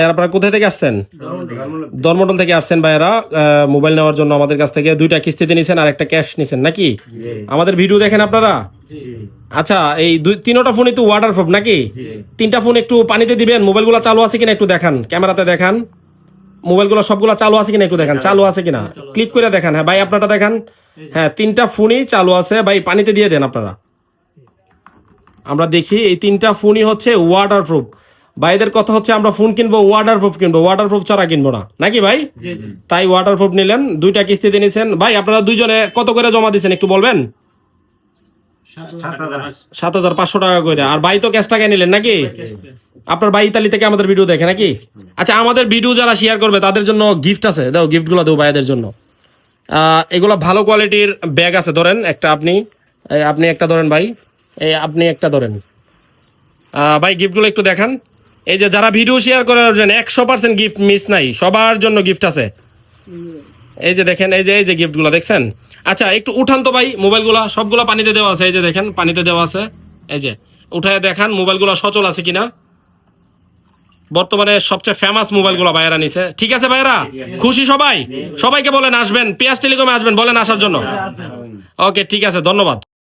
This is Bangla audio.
আপনারা কোথায় থেকে আসছেন? ধর্মতল থেকে আসছেন ভাইয়েরা। মোবাইল নেওয়ার জন্য আমাদের কাছ থেকে 2টা কিস্তিতে নিছেন আর একটা ক্যাশ নিছেন নাকি? আমাদের ভিডিও দেখেন আপনারা? আচ্ছা, এই 3টা ফোনই তো ওয়াটারপ্রুফ নাকি? 3টা ফোন একটু পানিতে দিবেন, মোবাইলগুলো চালু আছে কিনা একটু দেখান, ক্যামেরাতে দেখান। মোবাইলগুলো সবগুলো চালু আছে কিনা একটু দেখান, চালু আছে কিনা ক্লিক করে দেখান। হ্যাঁ ভাই, আপনারটা দেখান। হ্যাঁ, 3টা ফোনই চালু আছে ভাই, পানিতে দিয়ে দেন আপনারা। আমরা দেখি এই 3টা ফোনই হচ্ছে ওয়াটারপ্রুফ। ভাইদের কথা হচ্ছে আমরা ফোন কিনবো ওয়াটারপ্রুফ কিনবো, ওয়াটারপ্রুফ ছাড়া কিনবো না নাকি ভাই? তাই ওয়াটারপ্রুফ নিলেন, 2টা কিস্তিতে নিছেন। ভাই আপনারা দুইজনে কত করে জমা দিচ্ছেন একটু বলবেন? 7,500 টাকা করে। আর ভাই তো ক্যাশ টাকায় নিলেন নাকি? আপনার ভাই ইতালি থেকে আমাদের ভিডিও দেখে নাকি? আচ্ছা, আমাদের ভিডিও যারা শেয়ার করবে তাদের জন্য গিফট আছে, দাও গিফটগুলো দেবো ভাইদের জন্য। এগুলো ভালো কোয়ালিটির ব্যাগ আছে, ধরেন একটা আপনি একটা ধরেন ভাই, এই আপনি একটা ধরেন। ভাই গিফটগুলো একটু দেখান। এই যে যারা ভিডিও শেয়ার করার জন্য 100% গিফট মিস নাই, সবার জন্য গিফট আছে। এই যে দেখেন, এই যে গিফটগুলো দেখছেন। আচ্ছা একটু উঠান তো ভাই মোবাইলগুলো, সবগুলো পানিতে দেওয়া আছে। এই যে দেখেন পানিতে দেওয়া আছে, এই যে উঠায় দেখান মোবাইলগুলো সচল আছে কিনা। বর্তমানে সবচেয়ে ফেমাস মোবাইলগুলো ভাইয়েরা নিছে। ঠিক আছে ভাইয়েরা, খুশি সবাই? সবাইকে বলেন আসবেন, পিয়াস টেলিকমে আসবেন, বলেন আসার জন্য। ওকে ঠিক আছে, ধন্যবাদ।